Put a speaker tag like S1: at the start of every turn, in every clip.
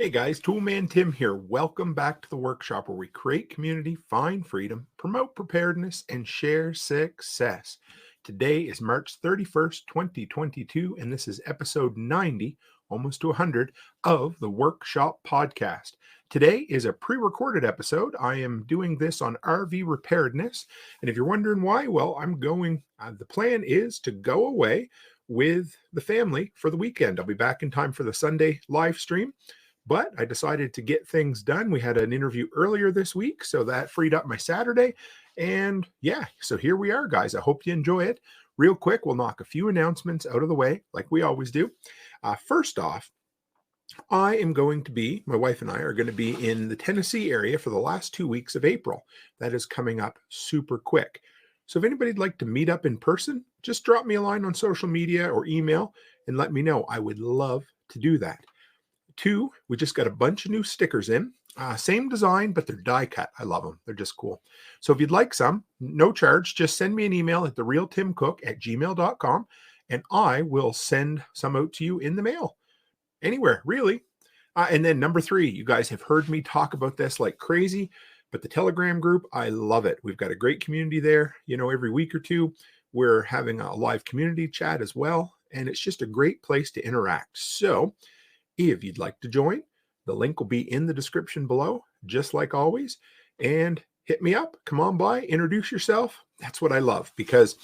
S1: Hey guys, Toolman Tim here. Welcome back to the workshop where we create community, find freedom, promote preparedness, and share success. Today is March 31st, 2022, and this is episode 90, almost to 100, of the Workshop Podcast. Today is a pre-recorded episode. I am doing this on RV Repairedness, and if you're wondering why, well, the plan is to go away with the family for the weekend. I'll be back in time for the Sunday live stream. But I decided to get things done. We had an interview earlier this week, so that freed up my Saturday. And yeah, so here we are, guys. I hope you enjoy it. Real quick, we'll knock a few announcements out of the way, like we always do. First off, my wife and I are going to be in the Tennessee area for the last 2 weeks of April. That is coming up super quick. So if anybody'd like to meet up in person, just drop me a line on social media or email and let me know. I would love to do that. 2, we just got a bunch of new stickers in. Same design, but they're die cut. I love them. They're just cool. So if you'd like some, no charge, just send me an email at therealtimcook@gmail.com and I will send some out to you in the mail. Anywhere, really. And then number 3, you guys have heard me talk about this like crazy, but the Telegram group, I love it. We've got a great community there. Every week or two, we're having a live community chat as well. And it's just a great place to interact. So if you'd like to join, the link will be in the description below, just like always. And hit me up. Come on by, introduce yourself. That's what I love, because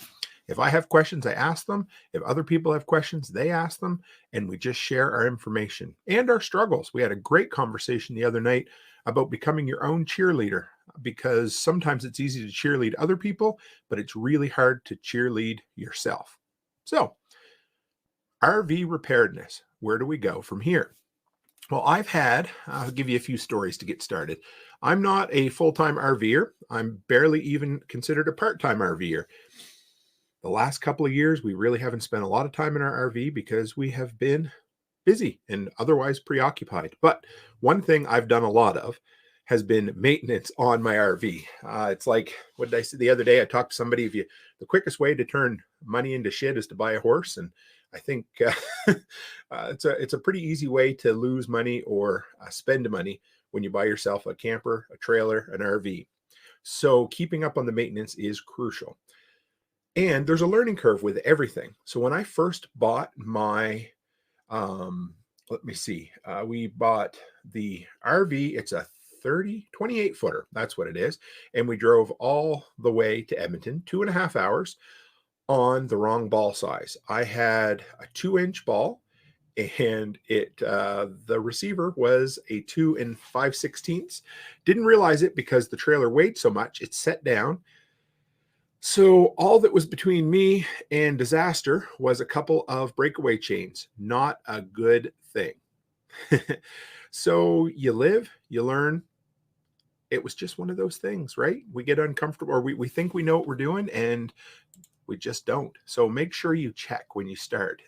S1: if I have questions, I ask them. If other people have questions, they ask them. And we just share our information and our struggles. We had a great conversation the other night about becoming your own cheerleader, because sometimes it's easy to cheerlead other people, but it's really hard to cheerlead yourself. So, RV Repairedness. Where do we go from here? Well, I'll give you a few stories to get started. I'm not a full-time RVer. I'm barely even considered a part-time RVer. The last couple of years, we really haven't spent a lot of time in our RV because we have been busy and otherwise preoccupied. But one thing I've done a lot of has been maintenance on my RV. It's like, what did I say the other day? I talked to somebody, the quickest way to turn money into shit is to buy a horse. And I think it's a pretty easy way to lose money or spend money when you buy yourself a camper, a trailer, an RV. So keeping up on the maintenance is crucial. And there's a learning curve with everything. So when I first bought my, we bought the RV. It's a 28 footer. That's what it is. And we drove all the way to Edmonton, 2.5 hours. On the wrong ball size. I had a 2-inch ball, and the receiver was a 2 5/16. Didn't realize it because the trailer weighed so much. It set down. So all that was between me and disaster was a couple of breakaway chains. Not a good thing. So you live, you learn. It was just one of those things, right? We get uncomfortable, or we think we know what we're doing, and we just don't. So make sure you check when you start.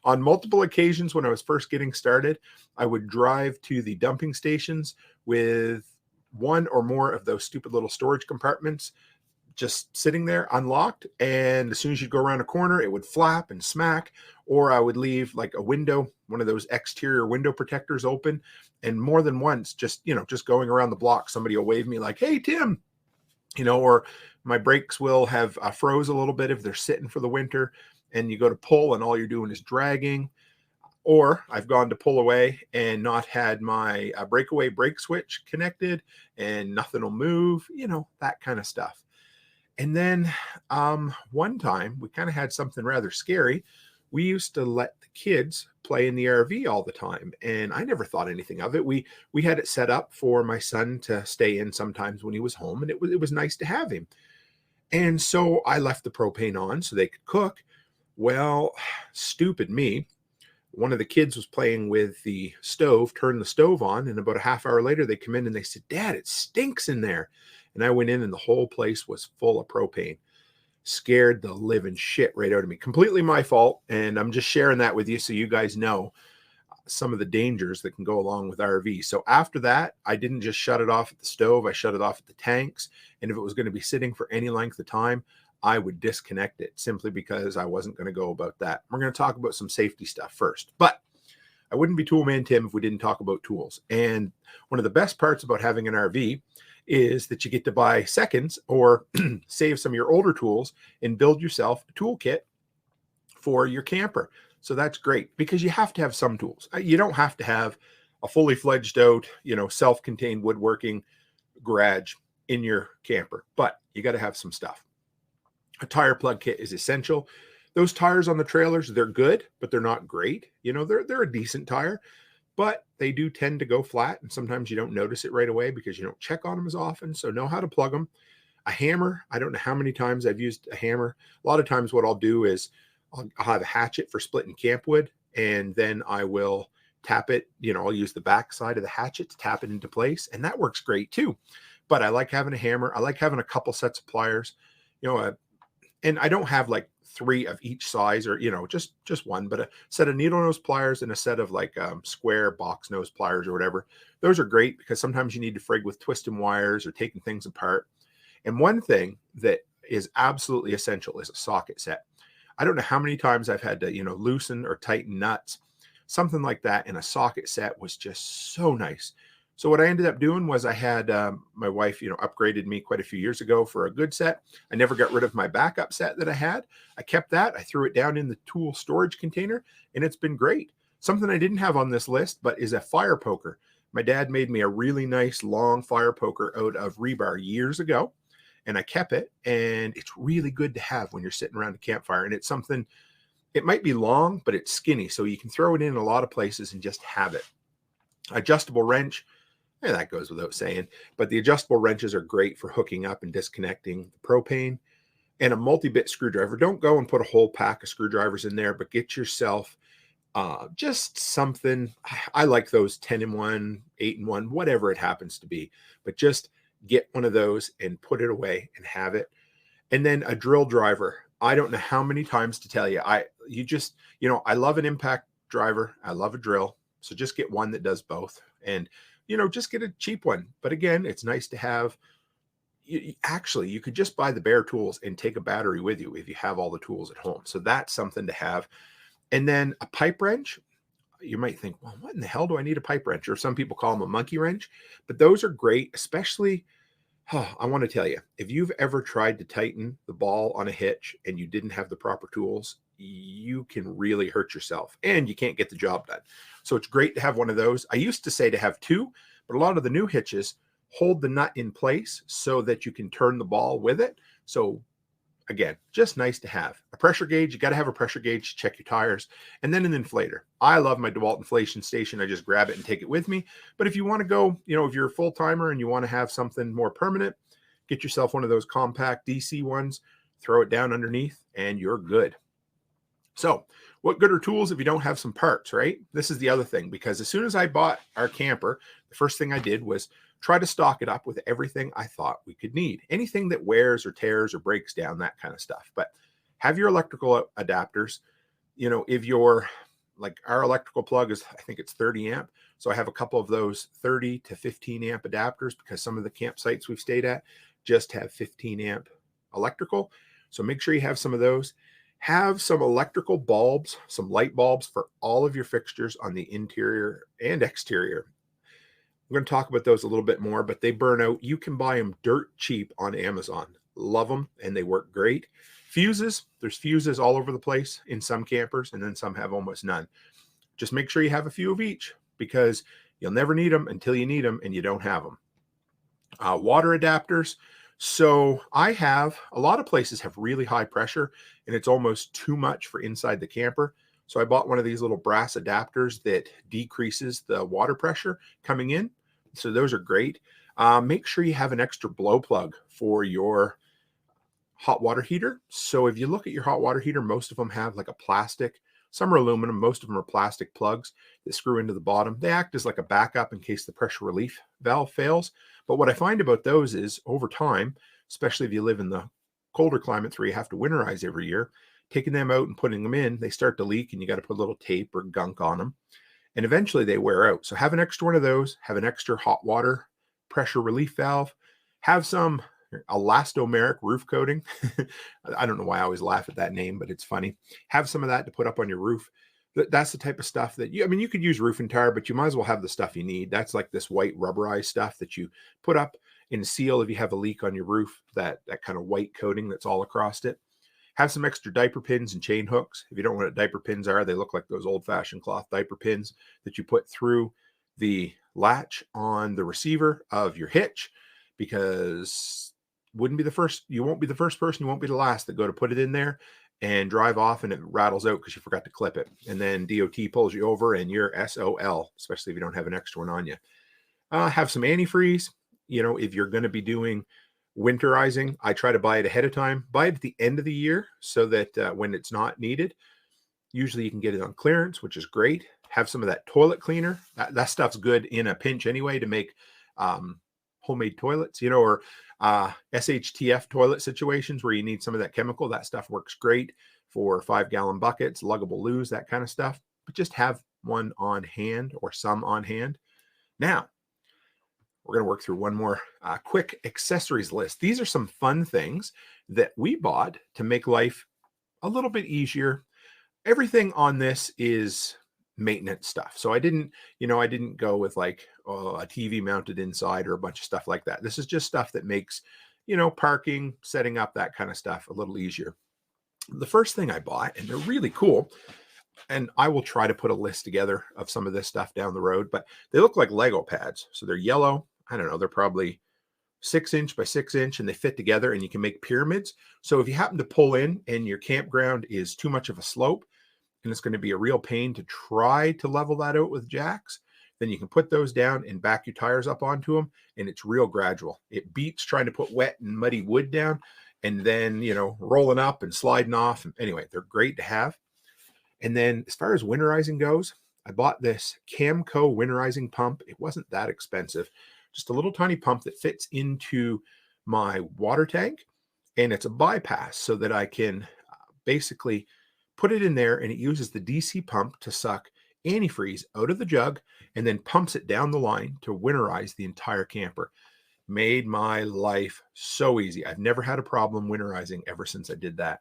S1: On multiple occasions when I was first getting started, I would drive to the dumping stations with one or more of those stupid little storage compartments just sitting there unlocked. And as soon as you go around a corner, it would flap and smack. Or I would leave like a window, one of those exterior window protectors open. And more than once, just going around the block, somebody will wave me like, "Hey, Tim," or my brakes will have froze a little bit if they're sitting for the winter, and you go to pull and all you're doing is dragging. Or I've gone to pull away and not had my breakaway brake switch connected and nothing will move, that kind of stuff. And then one time we kind of had something rather scary. We used to let the kids play in the RV all the time, and I never thought anything of it. We had it set up for my son to stay in sometimes when he was home, and it was nice to have him. And so I left the propane on so they could cook. Well, stupid me. One of the kids was playing with the stove, turned the stove on, and about a half hour later they come in and they said, "Dad, it stinks in there." And I went in and the whole place was full of propane. Scared the living shit right out of me. Completely my fault. And I'm just sharing that with you so you guys know some of the dangers that can go along with RV. So after that, I didn't just shut it off at the stove. I shut it off at the tanks. And if it was going to be sitting for any length of time, I would disconnect it simply because I wasn't going to go about that. We're going to talk about some safety stuff first. But I wouldn't be Toolman Tim if we didn't talk about tools. And one of the best parts about having an RV is that you get to buy seconds or save some of your older tools and build yourself a toolkit for your camper. So that's great because you have to have some tools. You don't have to have a fully fledged out, self-contained woodworking garage in your camper, but you got to have some stuff. A tire plug kit is essential. Those tires on the trailers, they're good, but they're not great. They're a decent tire, but they do tend to go flat, and sometimes you don't notice it right away because you don't check on them as often. So know how to plug them. A hammer, I don't know how many times I've used a hammer. A lot of times what I'll do is I'll have a hatchet for splitting camp wood, and then I will tap it. I'll use the back side of the hatchet to tap it into place, and that works great too. But I like having a hammer. I like having a couple sets of pliers, and I don't have like 3 of each size or, just one, but a set of needle nose pliers and a set of like square box nose pliers or whatever. Those are great because sometimes you need to frig with twisting wires or taking things apart. And one thing that is absolutely essential is a socket set. I don't know how many times I've had to, loosen or tighten nuts, something like that. And a socket set was just so nice. So what I ended up doing was I had my wife, upgraded me quite a few years ago for a good set. I never got rid of my backup set that I had. I kept that. I threw it down in the tool storage container, and it's been great. Something I didn't have on this list, but is a fire poker. My dad made me a really nice long fire poker out of rebar years ago, and I kept it, and it's really good to have when you're sitting around a campfire. And it's something, it might be long, but it's skinny, so you can throw it in a lot of places and just have it. Adjustable wrench. Yeah, that goes without saying, but the adjustable wrenches are great for hooking up and disconnecting the propane. And a multi-bit screwdriver. Don't go and put a whole pack of screwdrivers in there, but get yourself just something. I like those 10-in-1, 8-in-1, whatever it happens to be, but just get one of those and put it away and have it. And then a drill driver. I don't know how many times to tell you, I love an impact driver. I love a drill. So just get one that does both. And just get a cheap one. But again, it's nice to have. Actually, you could just buy the bare tools and take a battery with you if you have all the tools at home. So that's something to have. And then a pipe wrench. You might think, well, what in the hell do I need a pipe wrench? Or some people call them a monkey wrench. But those are great, especially, I want to tell you, if you've ever tried to tighten the ball on a hitch and you didn't have the proper tools, you can really hurt yourself and you can't get the job done. So it's great to have one of those. I used to say to have 2, but a lot of the new hitches hold the nut in place so that you can turn the ball with it. So again, just nice to have. A pressure gauge. You got to have a pressure gauge to check your tires. And then an inflator. I love my DeWalt inflation station. I just grab it and take it with me. But if you want to go, if you're a full timer and you want to have something more permanent, get yourself one of those compact DC ones, throw it down underneath, and you're good. So what good are tools if you don't have some parts, right? This is the other thing, because as soon as I bought our camper, the first thing I did was try to stock it up with everything I thought we could need. Anything that wears or tears or breaks down, that kind of stuff. But have your electrical adapters. If you're like, our electrical plug is, I think it's 30 amp. So I have a couple of those 30 to 15 amp adapters because some of the campsites we've stayed at just have 15 amp electrical. So make sure you have some of those. Have some electrical bulbs, some light bulbs for all of your fixtures on the interior and exterior. We're going to talk about those a little bit more, but they burn out. You can buy them dirt cheap on Amazon. Love them, and they work great. Fuses, there's fuses all over the place in some campers, and then some have almost none. Just make sure you have a few of each because you'll never need them until you need them, and you don't have them. Water adapters. So I have, a lot of places have really high pressure and it's almost too much for inside the camper. So I bought one of these little brass adapters that decreases the water pressure coming in. So those are great. Make sure you have an extra blow plug for your hot water heater. So if you look at your hot water heater, most of them have like a plastic, some are aluminum, most of them are plastic plugs that screw into the bottom. They act as like a backup in case the pressure relief valve fails. But what I find about those is over time, especially if you live in the colder climates where you have to winterize every year, taking them out and putting them in, they start to leak and you got to put a little tape or gunk on them. And eventually they wear out. So have an extra one of those, have an extra hot water pressure relief valve, have some elastomeric roof coating. I don't know why I always laugh at that name, but it's funny. Have some of that to put up on your roof. That's the type of stuff that I mean, you could use roofing tire, but you might as well have the stuff you need. That's like this white rubberized stuff that you put up and seal if you have a leak on your roof, that kind of white coating that's all across it. Have some extra diaper pins and chain hooks. If you don't know what diaper pins are, they look like those old-fashioned cloth diaper pins that you put through the latch on the receiver of your hitch, because you won't be the first person, you won't be the last that go to put it in there and drive off and it rattles out because you forgot to clip it. And then DOT pulls you over and you're SOL, especially if you don't have an extra one on you. Have some antifreeze. If you're going to be doing winterizing, I try to buy it ahead of time. Buy it at the end of the year so that when it's not needed, usually you can get it on clearance, which is great. Have some of that toilet cleaner. That stuff's good in a pinch anyway to make homemade toilets, or SHTF toilet situations where you need some of that chemical. That stuff works great for 5-gallon buckets, luggable loos, that kind of stuff. But just have one on hand or some on hand. Now, we're going to work through one more quick accessories list. These are some fun things that we bought to make life a little bit easier. Everything on this is maintenance stuff. So I didn't go with like a TV mounted inside or a bunch of stuff like that. This is just stuff that makes, parking, setting up, that kind of stuff a little easier. The first thing I bought, and they're really cool, and I will try to put a list together of some of this stuff down the road, but they look like Lego pads. So they're yellow. I don't know, they're probably 6-inch by 6-inch, and they fit together and you can make pyramids. So if you happen to pull in and your campground is too much of a slope and it's going to be a real pain to try to level that out with jacks, then you can put those down and back your tires up onto them, and it's real gradual. It beats trying to put wet and muddy wood down and then, rolling up and sliding off. Anyway, they're great to have. And then as far as winterizing goes, I bought this Camco winterizing pump. It wasn't that expensive. Just a little tiny pump that fits into my water tank, and it's a bypass so that I can basically put it in there, and it uses the DC pump to suck antifreeze out of the jug and then pumps it down the line to winterize the entire camper. Made my life so easy. I've never had a problem winterizing ever since I did that.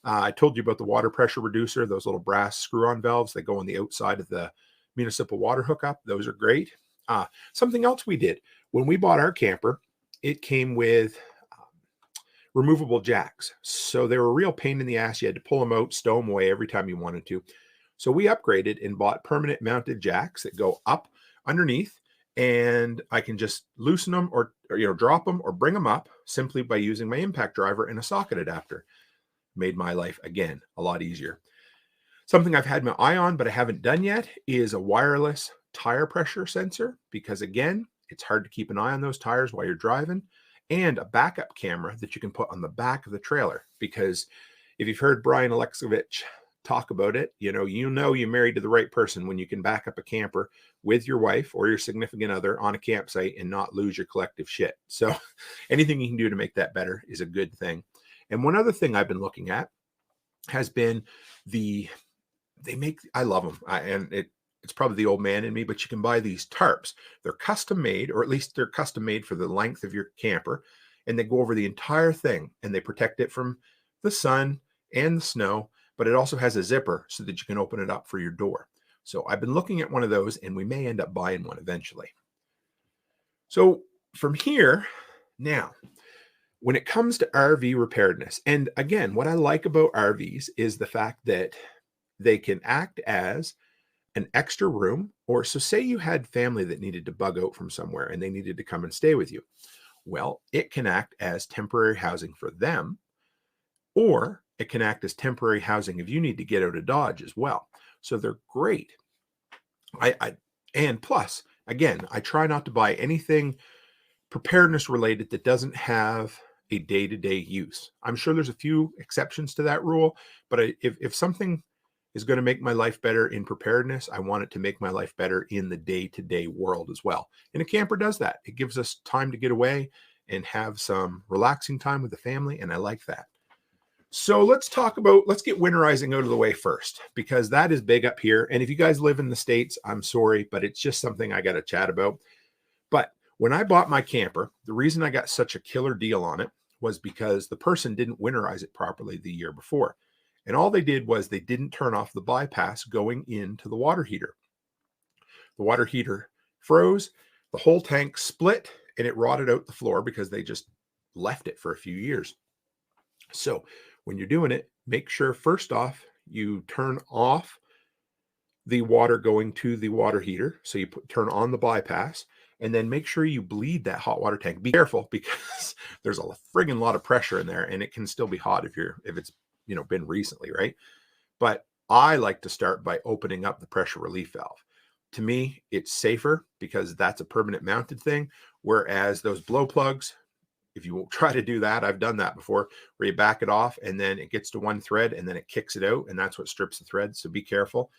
S1: I told you about the water pressure reducer, those little brass screw-on valves that go on the outside of the municipal water hookup. Those are great. Something else we did when we bought our camper, it came with removable jacks. So they were a real pain in the ass. You had to pull them out, stow them away every time you wanted to. So we upgraded and bought permanent mounted jacks that go up underneath, and I can just loosen them or drop them or bring them up simply by using my impact driver and a socket adapter. Made my life, again, a lot easier. Something I've had my eye on, but I haven't done yet, is a wireless tire pressure sensor, because again, it's hard to keep an eye on those tires while you're driving, and a backup camera that you can put on the back of the trailer. Because if you've heard Brian Alexovich talk about it, you're married to the right person when you can back up a camper with your wife or your significant other on a campsite and not lose your collective shit. So anything you can do to make that better is a good thing. And one other thing I've been looking at has been I love them. It's probably the old man in me, but you can buy these tarps. They're custom made, or at least they're custom made for the length of your camper, and they go over the entire thing, and they protect it from the sun and the snow, but it also has a zipper so that you can open it up for your door. So I've been looking at one of those, and we may end up buying one eventually. So from here, now, when it comes to RV preparedness, and again, what I like about RVs is the fact that they can act as an extra room, or so say you had family that needed to bug out from somewhere and they needed to come and stay with you. Well, it can act as temporary housing for them, or it can act as temporary housing if you need to get out of Dodge as well. So they're great. And plus, again, I try not to buy anything preparedness related that doesn't have a day-to-day use. I'm sure there's a few exceptions to that rule, but if something is going to make my life better in preparedness, I want it to make my life better in the day-to-day world as well. And a camper does that. It gives us time to get away and have some relaxing time with the family, and I like that. So let's get winterizing out of the way first, because that is big up here. And if you guys live in the States, I'm sorry, but it's just something I got to chat about. But when I bought my camper, the reason I got such a killer deal on it was because the person didn't winterize it properly the year before. And all they did was they didn't turn off the bypass going into the water heater. The water heater froze, the whole tank split, and it rotted out the floor because they just left it for a few years. So when you're doing it, make sure first off, you turn off the water going to the water heater. So you turn on the bypass, and then make sure you bleed that hot water tank. Be careful because there's a friggin' lot of pressure in there, and it can still be hot if it's been recently, right? But I like to start by opening up the pressure relief valve. To me, it's safer because that's a permanent mounted thing. Whereas those blow plugs, if you won't try to do that, I've done that before, where you back it off and then it gets to one thread and then it kicks it out, and that's what strips the thread. So be careful.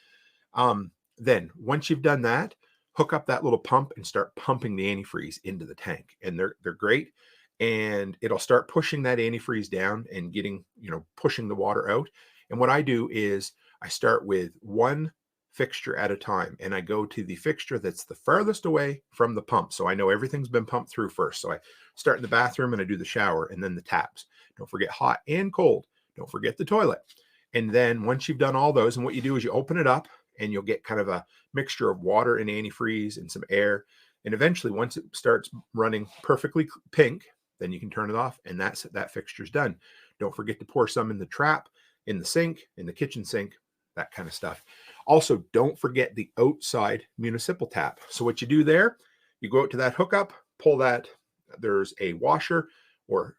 S1: Then once you've done that, hook up that little pump and start pumping the antifreeze into the tank. And they're great. And it'll start pushing that antifreeze down and pushing the water out. And what I do is I start with one fixture at a time, and I go to the fixture that's the farthest away from the pump. So I know everything's been pumped through first. So I start in the bathroom and I do the shower and then the taps. Don't forget hot and cold. Don't forget the toilet. And then once you've done all those, and what you do is you open it up and you'll get kind of a mixture of water and antifreeze and some air. And eventually, once it starts running perfectly pink, then you can turn it off, and that fixture's done. Don't forget to pour some in the trap, in the sink, in the kitchen sink, that kind of stuff. Also, don't forget the outside municipal tap. So what you do there, you go out to that hookup, pull that. There's a washer or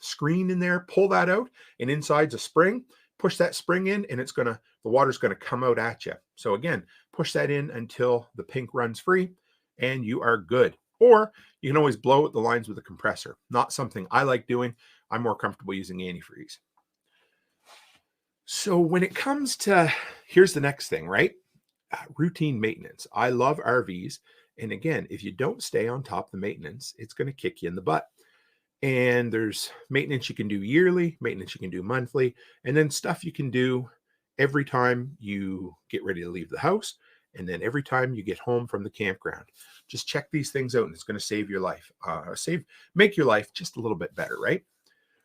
S1: screen in there. Pull that out, and inside's a spring. Push that spring in, and the water's going to come out at you. So again, push that in until the pink runs free, and you are good. Or you can always blow out the lines with a compressor. Not something I like doing. I'm more comfortable using antifreeze. So when it comes to, here's the next thing, right? Routine maintenance. I love RVs. And again, if you don't stay on top of the maintenance, it's going to kick you in the butt. And there's maintenance you can do yearly, maintenance you can do monthly, and then stuff you can do every time you get ready to leave the house, and then every time you get home from the campground. Just check these things out, and it's going to save your life, make your life just a little bit better, right?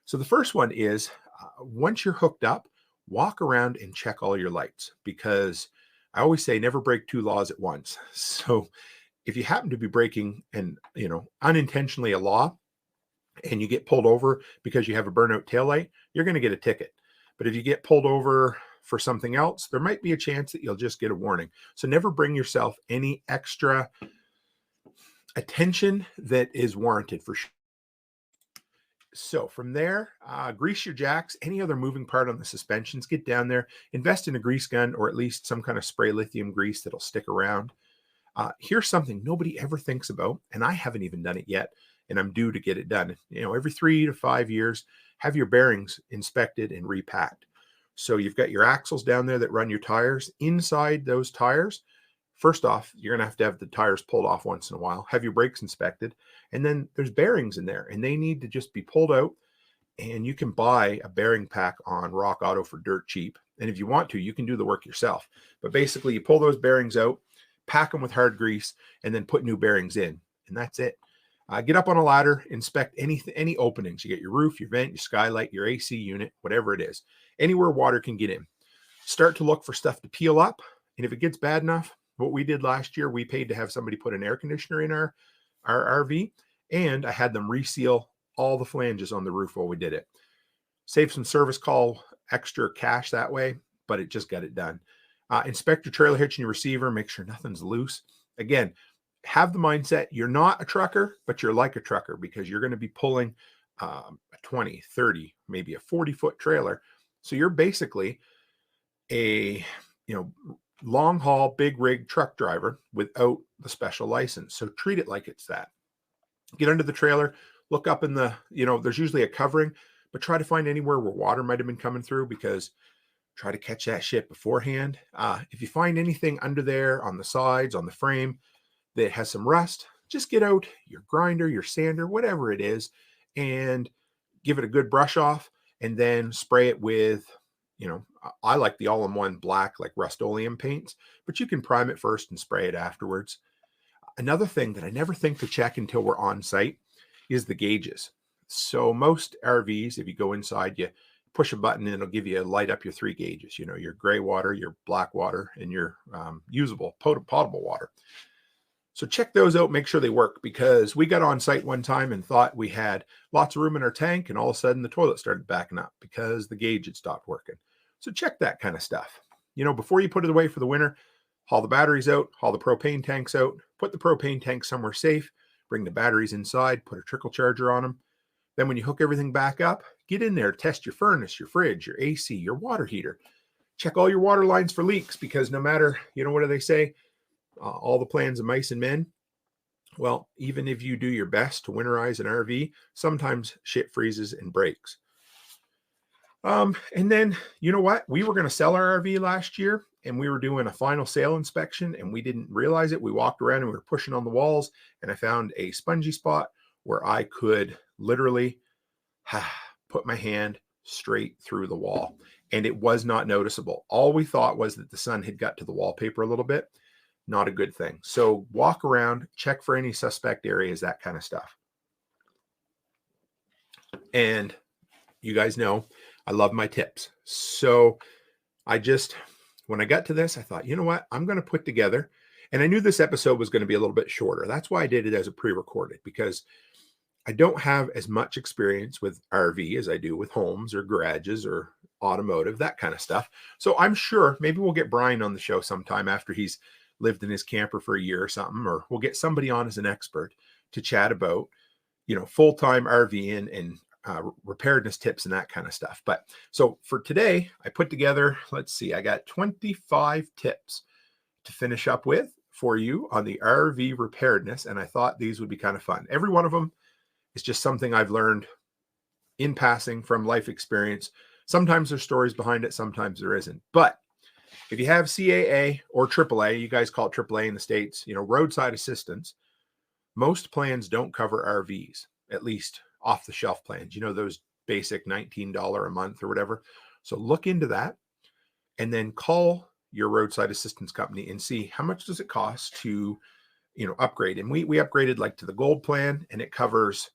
S1: So the first one is once you're hooked up, walk around and check all your lights, because I always say never break two laws at once. So if you happen to be breaking unintentionally a law, and you get pulled over because you have a burnout taillight, you're going to get a ticket. But if you get pulled over for something else, there might be a chance that you'll just get a warning. So never bring yourself any extra attention that is warranted for sure. So from there, grease your jacks, any other moving part on the suspensions, get down there, invest in a grease gun or at least some kind of spray lithium grease that'll stick around. Here's something nobody ever thinks about, and I haven't even done it yet, and I'm due to get it done. Every 3 to 5 years, have your bearings inspected and repacked. So you've got your axles down there that run your tires. Inside those tires, first off, you're going to have the tires pulled off once in a while. Have your brakes inspected. And then there's bearings in there, and they need to just be pulled out. And you can buy a bearing pack on Rock Auto for dirt cheap. And if you want to, you can do the work yourself. But basically, you pull those bearings out, pack them with hard grease, and then put new bearings in. And that's it. Get up on a ladder, inspect any openings. You get your roof, your vent, your skylight, your AC unit, whatever it is. Anywhere water can get in. Start to look for stuff to peel up. And if it gets bad enough, what we did last year, we paid to have somebody put an air conditioner in our RV, and I had them reseal all the flanges on the roof while we did it. Save some service call extra cash that way, but it just got it done. Inspect your trailer hitch and your receiver. Make sure nothing's loose. Again, have the mindset you're not a trucker, but you're like a trucker, because you're going to be pulling a 20, 30, maybe a 40-foot trailer. So you're basically a long haul, big rig truck driver without the special license. So treat it like it's that. Get under the trailer, look up in the, there's usually a covering, but try to find anywhere where water might have been coming through, because try to catch that shit beforehand. If you find anything under there on the sides, on the frame that has some rust, just get out your grinder, your sander, whatever it is, and give it a good brush off, and then spray it with, I like the all-in-one black, like Rust-Oleum paints, but you can prime it first and spray it afterwards. Another thing that I never think to check until we're on site is the gauges. So most RVs, if you go inside, you push a button and it'll give you light up your 3 gauges, your gray water, your black water, and your usable potable water. So check those out, make sure they work, because we got on site one time and thought we had lots of room in our tank, and all of a sudden the toilet started backing up because the gauge had stopped working. So check that kind of stuff. Before you put it away for the winter, haul the batteries out, haul the propane tanks out, put the propane tank somewhere safe, bring the batteries inside, put a trickle charger on them. Then when you hook everything back up, get in there, test your furnace, your fridge, your AC, your water heater. Check all your water lines for leaks, because no matter, what do they say? All the plans of mice and men. Well, even if you do your best to winterize an RV, sometimes shit freezes and breaks. And then, you know what? We were going to sell our RV last year, and we were doing a final sale inspection, and we didn't realize it. We walked around and we were pushing on the walls, and I found a spongy spot where I could literally put my hand straight through the wall, and it was not noticeable. All we thought was that the sun had got to the wallpaper a little bit. Not a good thing. So walk around, check for any suspect areas, that kind of stuff. And you guys know I love my tips. So when I got to this, I thought, you know what? I'm going to put together, and I knew this episode was going to be a little bit shorter. That's why I did it as a pre-recorded, because I don't have as much experience with RV as I do with homes or garages or automotive, that kind of stuff. So I'm sure maybe we'll get Brian on the show sometime after he's lived in his camper for a year or something, or we'll get somebody on as an expert to chat about, full-time RV and preparedness tips and that kind of stuff. But so for today, I put together, let's see, I got 25 tips to finish up with for you on the RV preparedness. And I thought these would be kind of fun. Every one of them is just something I've learned in passing from life experience. Sometimes there's stories behind it, sometimes there isn't. But if you have CAA or AAA, you guys call it AAA in the States, roadside assistance, most plans don't cover RVs, at least off-the-shelf plans, those basic $19 a month or whatever. So look into that, and then call your roadside assistance company and see how much does it cost to, upgrade. And we upgraded like to the gold plan, and it covers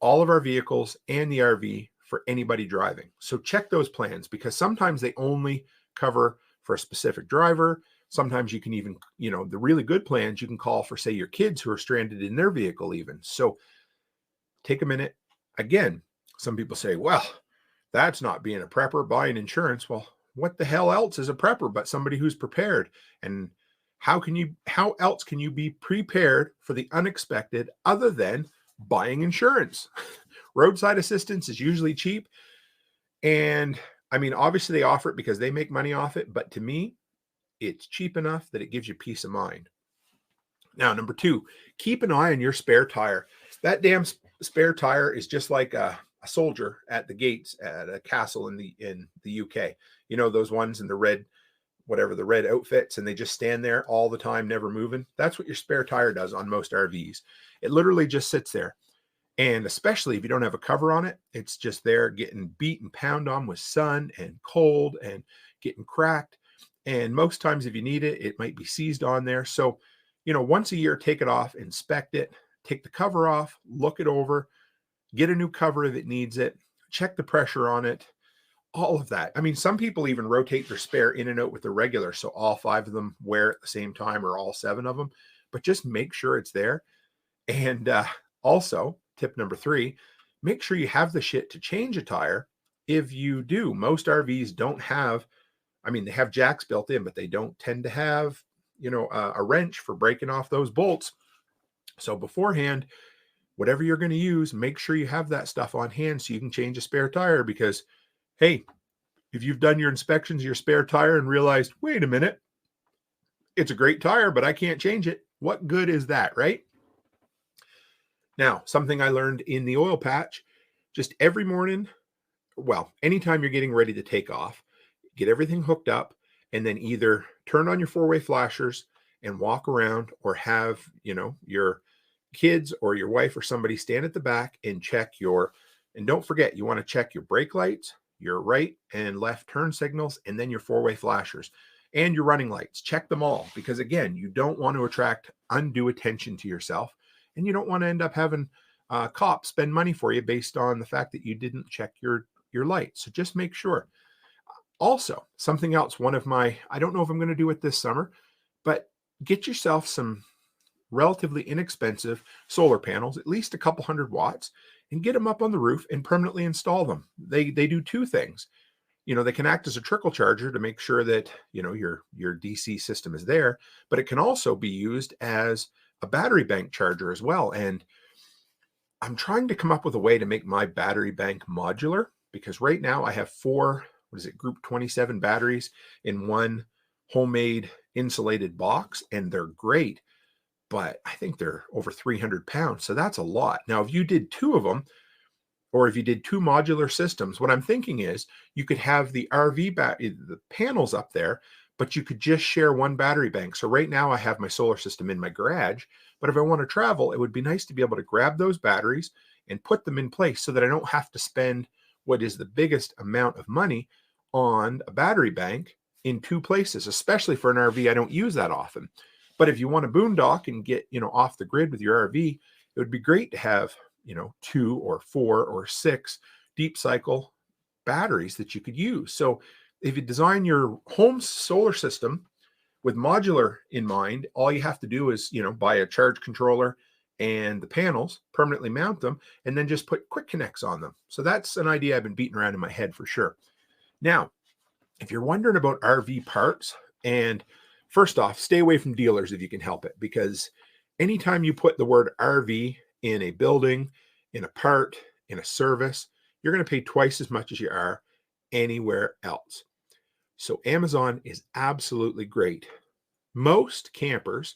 S1: all of our vehicles and the RV for anybody driving. So check those plans, because sometimes they only cover for a specific driver. Sometimes you can even, the really good plans you can call for, say, your kids who are stranded in their vehicle even. So take a minute. Again, some people say, well, that's not being a prepper, buying insurance. Well, what the hell else is a prepper but somebody who's prepared? And how else can you be prepared for the unexpected other than buying insurance? Roadside assistance is usually cheap. And I mean, obviously they offer it because they make money off it, but to me, it's cheap enough that it gives you peace of mind. Now, number 2, keep an eye on your spare tire. That damn spare tire is just like a soldier at the gates at a castle in the UK. Those ones in the red, whatever, the red outfits, and they just stand there all the time, never moving. That's what your spare tire does on most RVs. It literally just sits there. And especially if you don't have a cover on it, it's just there getting beat and pounded on with sun and cold and getting cracked. And most times if you need it, it might be seized on there. So, once a year, take it off, inspect it, take the cover off, look it over, get a new cover if it needs it, check the pressure on it, all of that. I mean, some people even rotate their spare in and out with the regular, so all 5 of them wear at the same time, or all 7 of them, but just make sure it's there. And also, tip number 3, make sure you have the shit to change a tire. If you do, most RVs don't have, they have jacks built in, but they don't tend to have, a wrench for breaking off those bolts. So beforehand, whatever you're going to use, make sure you have that stuff on hand so you can change a spare tire. Because, hey, if you've done your inspections of your spare tire and realized, wait a minute, it's a great tire, but I can't change it, what good is that, right? Now, something I learned in the oil patch, just every morning, anytime you're getting ready to take off, get everything hooked up, and then either turn on your 4-way flashers and walk around, or have, your kids or your wife or somebody stand at the back and check and don't forget, you want to check your brake lights, your right and left turn signals, and then your 4-way flashers and your running lights. Check them all, because again, you don't want to attract undue attention to yourself, and you don't want to end up having cops spend money for you based on the fact that you didn't check your your light. So just make sure. Also, something else, I don't know if I'm going to do it this summer, but get yourself some relatively inexpensive solar panels, at least a couple 100 watts, and get them up on the roof and permanently install them. They do two things. They can act as a trickle charger to make sure that, your DC system is there, but it can also be used as a battery bank charger as well. And I'm trying to come up with a way to make my battery bank modular, because right now I have four, group 27 batteries in one homemade insulated box, and they're great, but I think they're over 300 pounds. So that's a lot. Now, if you did two of them, or if you did two modular systems, what I'm thinking is you could have the the panels up there, but you could just share one battery bank. So right now I have my solar system in my garage, but if I want to travel, it would be nice to be able to grab those batteries and put them in place so that I don't have to spend what is the biggest amount of money on a battery bank in two places, especially for an RV. I don't use that often. But if you want to boondock and get, off the grid with your RV, it would be great to have, 2 or 4 or 6 deep cycle batteries that you could use. So if you design your home solar system with modular in mind, all you have to do is, buy a charge controller and the panels, permanently mount them, and then just put quick connects on them. So that's an idea I've been beating around in my head for sure. Now, if you're wondering about RV parts, and first off, stay away from dealers if you can help it, because anytime you put the word RV in a building, in a part, in a service, you're going to pay twice as much as you are anywhere else. So Amazon is absolutely great. Most campers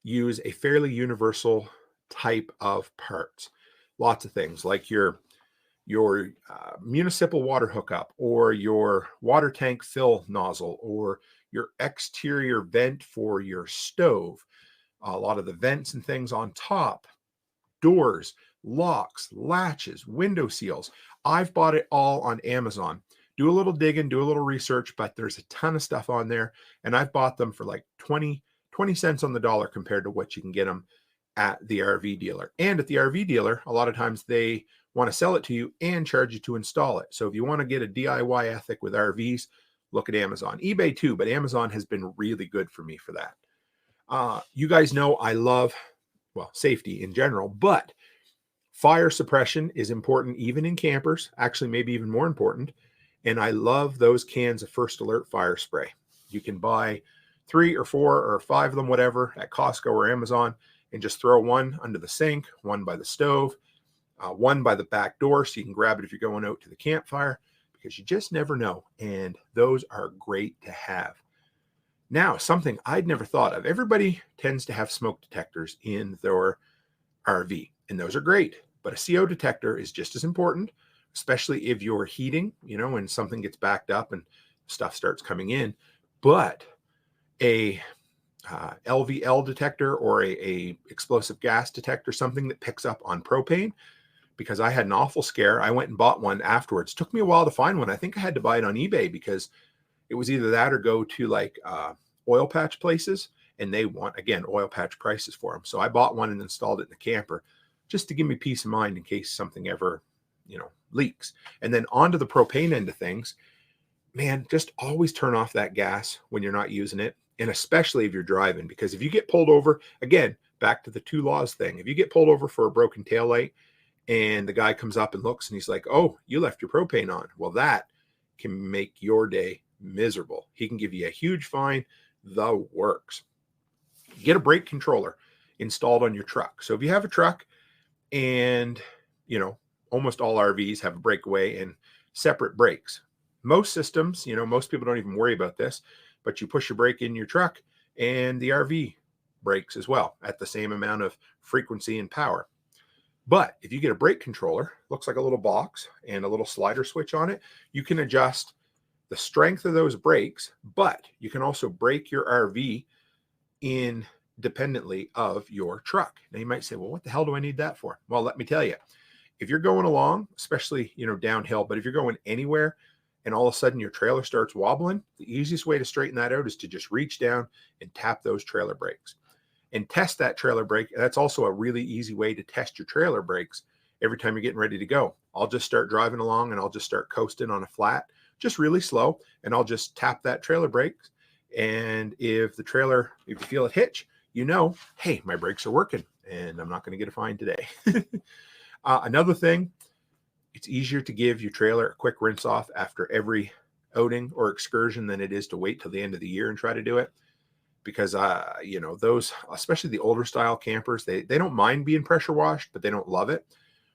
S1: use a fairly universal type of parts. Lots of things like your municipal water hookup, or your water tank fill nozzle, or your exterior vent for your stove. A lot of the vents and things on top, doors, locks, latches, window seals. I've bought it all on Amazon. Do a little digging, do a little research, but there's a ton of stuff on there. And I've bought them for like 20 cents on the dollar compared to what you can get them at the RV dealer. And at the RV dealer, a lot of times they want to sell it to you and charge you to install it. So if you want to get a DIY ethic with RVs, look at Amazon. eBay too, but Amazon has been really good for me for that. You guys know I love, safety in general, but fire suppression is important even in campers, actually maybe even more important. And I love those cans of First Alert fire spray. You can buy 3 or 4 or 5 of them, whatever, at Costco or Amazon, and just throw one under the sink, one by the stove, one by the back door, so you can grab it if you're going out to the campfire, because you just never know. And those are great to have. Now, something I'd never thought of. Everybody tends to have smoke detectors in their RV, and those are great. But a CO detector is just as important, especially if you're heating, when something gets backed up and stuff starts coming in. But a LVL detector, or a explosive gas detector, something that picks up on propane, because I had an awful scare. I went and bought one afterwards. It took me a while to find one. I think I had to buy it on eBay, because it was either that or go to like oil patch places, and they want, again, oil patch prices for them. So I bought one and installed it in the camper just to give me peace of mind in case something ever, leaks. And then onto the propane end of things, man, just always turn off that gas when you're not using it. And especially if you're driving, because if you get pulled over, again, back to the 2 laws thing, if you get pulled over for a broken taillight and the guy comes up and looks and he's like, "Oh, you left your propane on." Well, that can make your day miserable. He can give you a huge fine, the works. Get a brake controller installed on your truck. So if you have a truck, and, almost all RVs have a breakaway and separate brakes. Most systems, most people don't even worry about this, but you push your brake in your truck and the RV brakes as well at the same amount of frequency and power. But if you get a brake controller, looks like a little box and a little slider switch on it, you can adjust the strength of those brakes, but you can also brake your RV independently of your truck. Now you might say, "Well, what the hell do I need that for?" Well, let me tell you. If you're going along, especially, downhill, but if you're going anywhere and all of a sudden your trailer starts wobbling, the easiest way to straighten that out is to just reach down and tap those trailer brakes and test that trailer brake. That's also a really easy way to test your trailer brakes every time you're getting ready to go. I'll just start driving along and I'll just start coasting on a flat, just really slow. And I'll just tap that trailer brakes. And if you feel it hitch, hey, my brakes are working and I'm not going to get a fine today. Another thing, it's easier to give your trailer a quick rinse off after every outing or excursion than it is to wait till the end of the year and try to do it. Because, those, especially the older style campers, they don't mind being pressure washed, but they don't love it.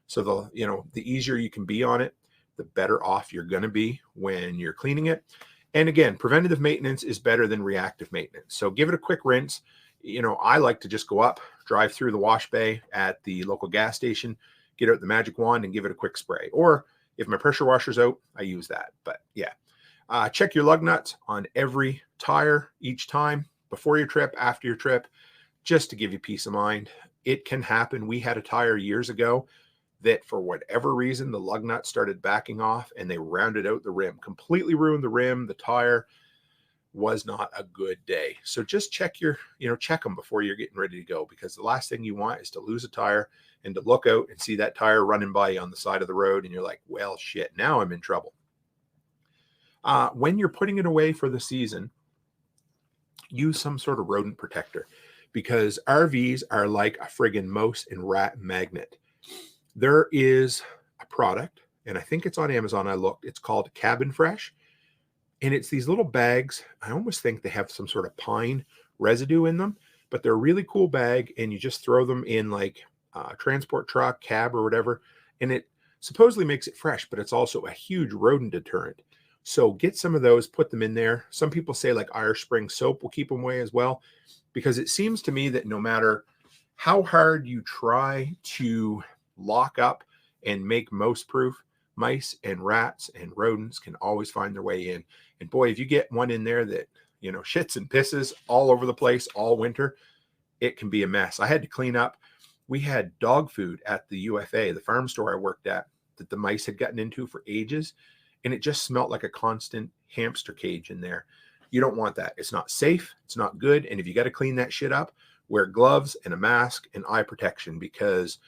S1: So the easier you can be on it, the better off you're going to be when you're cleaning it. And again, preventative maintenance is better than reactive maintenance. So give it a quick rinse. I like to just go up, drive through the wash bay at the local gas station, get out the magic wand and give it a quick spray. Or if my pressure washer's out, I use that. But yeah, check your lug nuts on every tire each time, before your trip, after your trip, just to give you peace of mind. It can happen. We had a tire years ago that for whatever reason, the lug nut started backing off and they rounded out the rim, completely ruined the rim. The tire was not a good day. So just check them before you're getting ready to go, because the last thing you want is to lose a tire and to look out and see that tire running by you on the side of the road. And you're like, well, shit, now I'm in trouble. When you're putting it away for the season, use some sort of rodent protector, because RVs are like a friggin' mouse and rat magnet. There is a product, and I think it's on Amazon. I looked, it's called Cabin Fresh, and it's these little bags. I almost think they have some sort of pine residue in them, but they're a really cool bag, and you just throw them in like a transport truck, cab, or whatever, and it supposedly makes it fresh, but it's also a huge rodent deterrent. So get some of those, put them in there. Some people say like Irish Spring soap will keep them away as well, because it seems to me that no matter how hard you try to lock up and make mouse proof, mice and rats and rodents can always find their way in. And boy, if you get one in there that, shits and pisses all over the place all winter, it can be a mess. I had to clean up. We had dog food at the UFA, the farm store I worked at, that the mice had gotten into for ages. And it just smelled like a constant hamster cage in there. You don't want that. It's not safe. It's not good. And if you got to clean that shit up, wear gloves and a mask and eye protection, because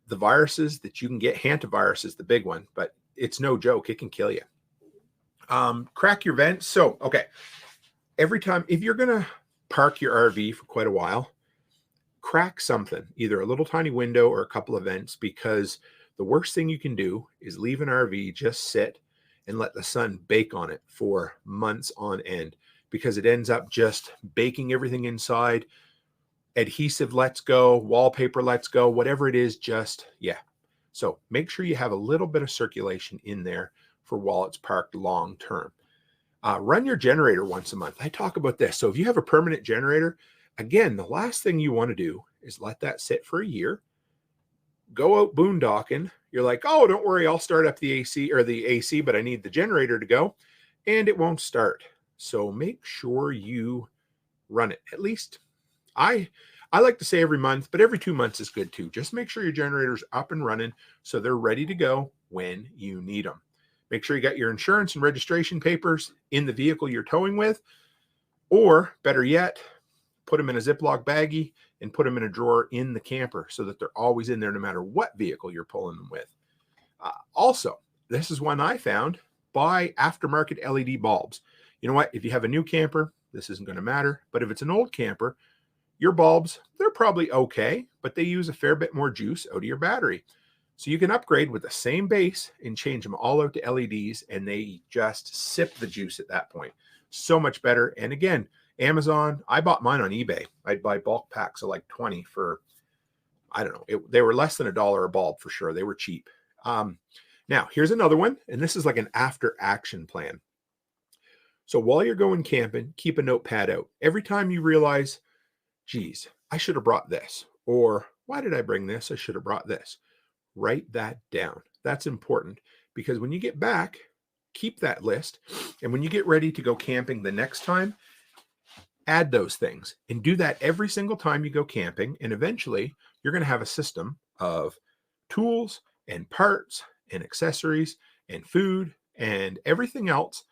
S1: the viruses that you can get, hantavirus is the big one, but it's no joke. It can kill you. Crack your vents. So, okay. Every time, if you're going to park your RV for quite a while, crack something, either a little tiny window or a couple of vents, because the worst thing you can do is leave an RV just sit and let the sun bake on it for months on end, because it ends up just baking everything inside. Adhesive lets go, wallpaper lets go, whatever it is, So make sure you have a little bit of circulation in there for while it's parked long term. Run your generator once a month. I talk about this. So if you have a permanent generator, again, the last thing you want to do is let that sit for a year. Go out boondocking. You're like, oh, don't worry, I'll start up the AC, but I need the generator to go, and it won't start. So make sure you run it. At least I like to say every month, but every 2 months is good too. Just make sure your generator's up and running so they're ready to go when you need them. Make sure you got your insurance and registration papers in the vehicle you're towing with, or better yet, put them in a Ziploc baggie and put them in a drawer in the camper so that they're always in there no matter what vehicle you're pulling them with. Also, this is one I found: buy aftermarket LED bulbs. You know what? If you have a new camper, this isn't going to matter. But if it's an old camper, your bulbs, they're probably okay, but they use a fair bit more juice out of your battery. So you can upgrade with the same base and change them all out to LEDs, and they just sip the juice at that point. So much better. And again, Amazon, I bought mine on eBay. I'd buy bulk packs of like 20 for, I don't know, they were less than $1 a bulb for sure. They were cheap. Now, here's another one, and this is like an after action plan. So while you're going camping, keep a notepad out. Every time you realize, geez, I should have brought this, or why did I bring this? I should have brought this. Write that down. That's important, because when you get back, keep that list. And when you get ready to go camping the next time, add those things, and do that every single time you go camping. And eventually you're going to have a system of tools and parts and accessories and food and everything else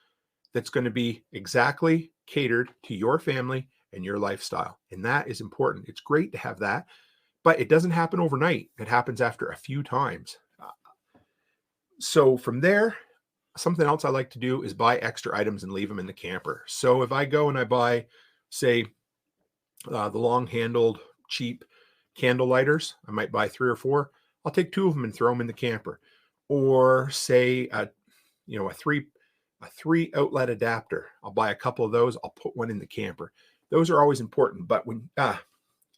S1: that's going to be exactly catered to your family and your lifestyle. And that is important. It's great to have that, but it doesn't happen overnight. It happens after a few times. So from there, something else I like to do is buy extra items and leave them in the camper. So if I go and I buy, say, the long-handled cheap candle lighters, I might buy 3 or 4. I'll take 2 of them and throw them in the camper. Or say a 3 outlet adapter. I'll buy a couple of those. I'll put one in the camper. Those are always important. But when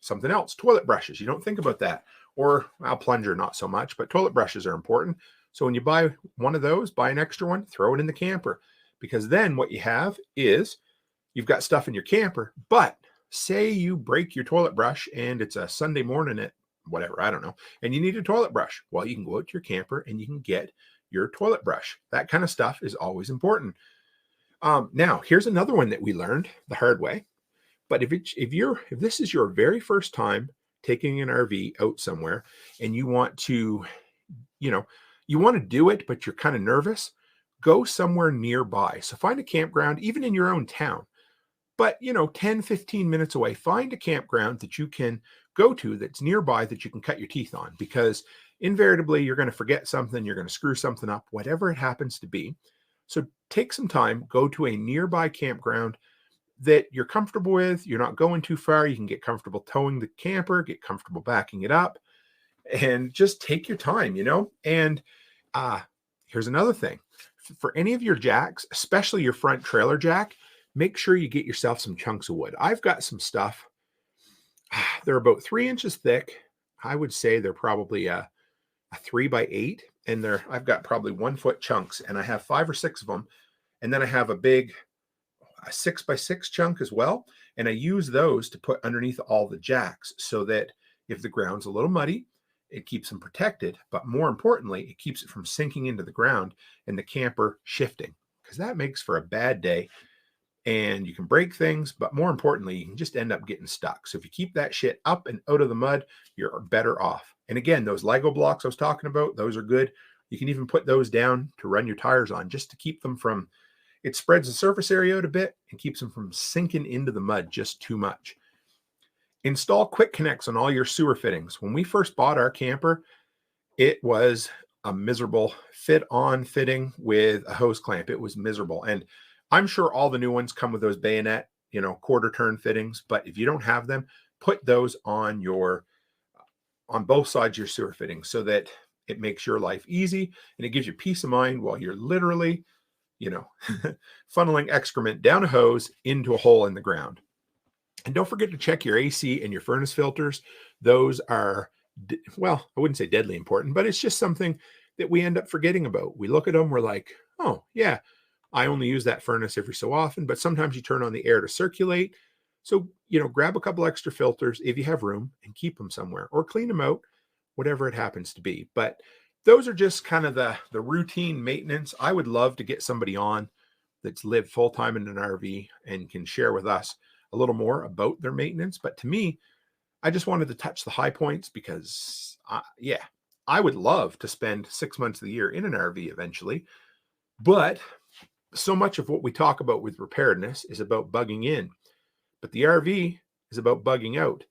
S1: something else, toilet brushes, you don't think about that. Or plunger, not so much, but toilet brushes are important. So when you buy one of those, buy an extra one, throw it in the camper, because then what you have is you've got stuff in your camper. But say you break your toilet brush and it's a Sunday morning at whatever, I don't know, and you need a toilet brush. Well, you can go out to your camper and you can get your toilet brush. That kind of stuff is always important. Now, here's another one that we learned the hard way. But if this is your very first time taking an RV out somewhere and you want to, you want to do it, but you're kind of nervous, go somewhere nearby. So find a campground, even in your own town, but 10, 15 minutes away, find a campground that you can go to that's nearby that you can cut your teeth on, because invariably you're going to forget something, you're going to screw something up, whatever it happens to be. So take some time, go to a nearby campground that you're comfortable with. You're not going too far. You can get comfortable towing the camper, get comfortable backing it up, and just take your time, And here's another thing. For any of your jacks, especially your front trailer jack, make sure you get yourself some chunks of wood. I've got some stuff. They're about 3 inches thick. I would say they're probably a 3x8, and I've got probably 1 foot chunks, and I have 5 or 6 of them. And then I have a 6x6 chunk as well. And I use those to put underneath all the jacks so that if the ground's a little muddy, it keeps them protected. But more importantly, it keeps it from sinking into the ground and the camper shifting, because that makes for a bad day. And you can break things, but more importantly, you can just end up getting stuck. So if you keep that shit up and out of the mud, you're better off. And again, those Lego blocks I was talking about, those are good. You can even put those down to run your tires on, just to keep them from, it spreads the surface area out a bit and keeps them from sinking into the mud just too much. Install quick connects on all your sewer fittings. When we first bought our camper, it was a miserable fit-on fitting with a hose clamp. It was miserable. And I'm sure all the new ones come with those bayonet, quarter turn fittings. But if you don't have them, put those on both sides of your sewer fittings, so that it makes your life easy and it gives you peace of mind while you're literally, funneling excrement down a hose into a hole in the ground. And don't forget to check your AC and your furnace filters. Those are, well, I wouldn't say deadly important, but it's just something that we end up forgetting about. We look at them, we're like, oh yeah, I only use that furnace every so often, but sometimes you turn on the air to circulate. So, grab a couple extra filters if you have room and keep them somewhere, or clean them out, whatever it happens to be. But those are just kind of the routine maintenance. I would love to get somebody on that's lived full-time in an RV and can share with us a little more about their maintenance. But to me, I just wanted to touch the high points, because I would love to spend 6 months of the year in an RV eventually. But so much of what we talk about with preparedness is about bugging in, but the RV is about bugging out.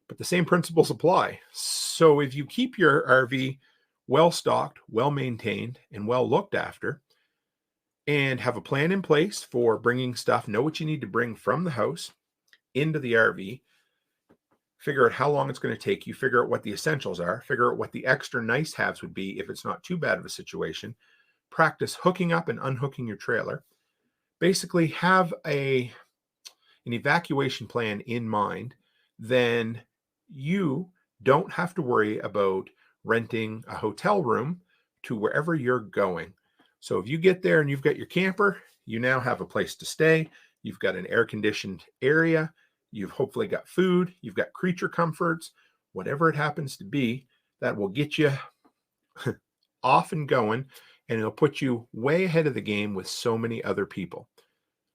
S1: But the same principles apply. So if you keep your RV well stocked, well maintained, and well looked after, and have a plan in place for bringing stuff, know what you need to bring from the house into the RV, figure out how long it's going to take you, figure out what the essentials are, figure out what the extra nice haves would be if it's not too bad of a situation, practice hooking up and unhooking your trailer, basically have an evacuation plan in mind, then you don't have to worry about renting a hotel room to wherever you're going. So if you get there and you've got your camper, you now have a place to stay. You've got an air-conditioned area. You've hopefully got food. You've got creature comforts, whatever it happens to be, that will get you off and going, and it'll put you way ahead of the game with so many other people.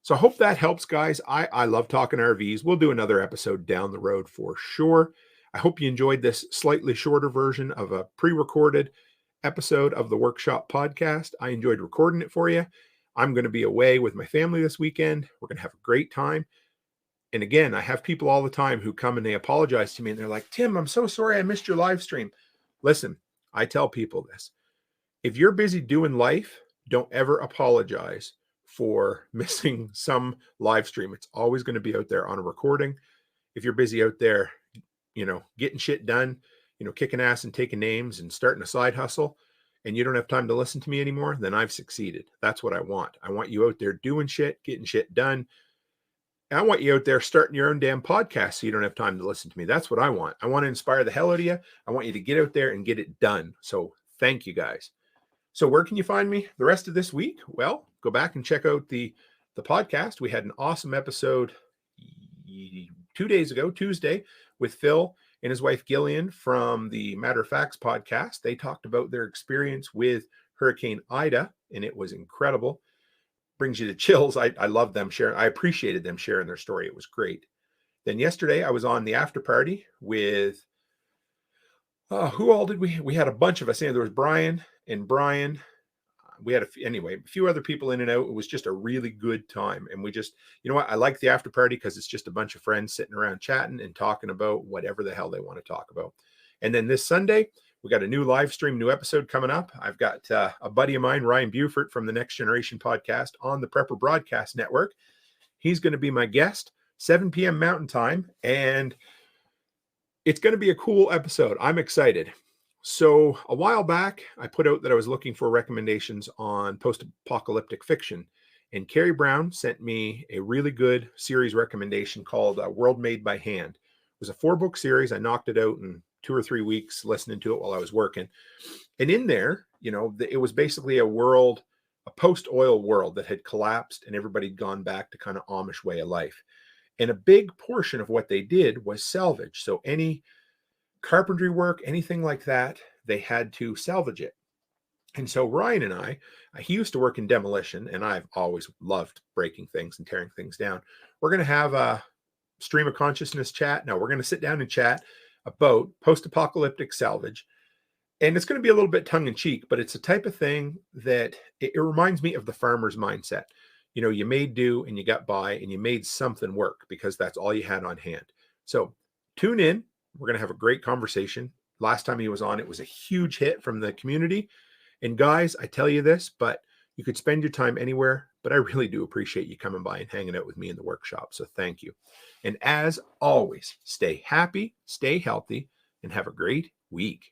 S1: So I hope that helps, guys. I love talking RVs. We'll do another episode down the road for sure. I hope you enjoyed this slightly shorter version of a pre-recorded episode of the Workshop podcast. I enjoyed recording it for you. I'm going to be away with my family this weekend. We're going to have a great time. And again, I have people all the time who come and they apologize to me and they're like, Tim, I'm so sorry I missed your live stream. Listen, I tell people this. If you're busy doing life, don't ever apologize for missing some live stream. It's always going to be out there on a recording. If you're busy out there, getting shit done, kicking ass and taking names and starting a side hustle, and you don't have time to listen to me anymore, then I've succeeded. That's what I want. I want you out there doing shit, getting shit done. I want you out there starting your own damn podcast so you don't have time to listen to me. That's what I want. I want to inspire the hell out of you. I want you to get out there and get it done. So thank you guys. So where can you find me the rest of this week? Well, go back and check out the podcast. We had an awesome episode 2 days ago, Tuesday, with Phil and his wife Gillian from the Matter of Facts podcast. They talked about their experience with Hurricane Ida, and it was incredible. Brings you to chills. I love them sharing. I appreciated them sharing their story. It was great. Then yesterday I was on the after party with who all did we had a bunch of us in. There was Brian and Brian. We had a few other people in and out. It was just a really good time. And we just, I like the after party because it's just a bunch of friends sitting around chatting and talking about whatever the hell they want to talk about. And then this Sunday, we got a new live stream, new episode coming up. I've got a buddy of mine, Ryan Buford from the Next Generation podcast on the Prepper Broadcast Network. He's going to be my guest, 7 p.m. Mountain Time. And it's going to be a cool episode. I'm excited. So a while back, I put out that I was looking for recommendations on post-apocalyptic fiction. And Carrie Brown sent me a really good series recommendation called World Made by Hand. It was a 4-book series. I knocked it out in 2 or 3 weeks listening to it while I was working. And in there, it was basically a post-oil world that had collapsed and everybody had gone back to kind of Amish way of life. And a big portion of what they did was salvage. So any carpentry work, anything like that, they had to salvage it. And so Ryan and I, he used to work in demolition, and I've always loved breaking things and tearing things down. We're going to have a stream of consciousness chat. Now we're going to sit down and chat about post-apocalyptic salvage. And it's going to be a little bit tongue-in-cheek, but it's a type of thing that it reminds me of the farmer's mindset. You made do and you got by and you made something work because that's all you had on hand. So tune in. We're going to have a great conversation. Last time he was on, it was a huge hit from the community. And guys, I tell you this, but you could spend your time anywhere, but I really do appreciate you coming by and hanging out with me in the workshop. So thank you. And as always, stay happy, stay healthy, and have a great week.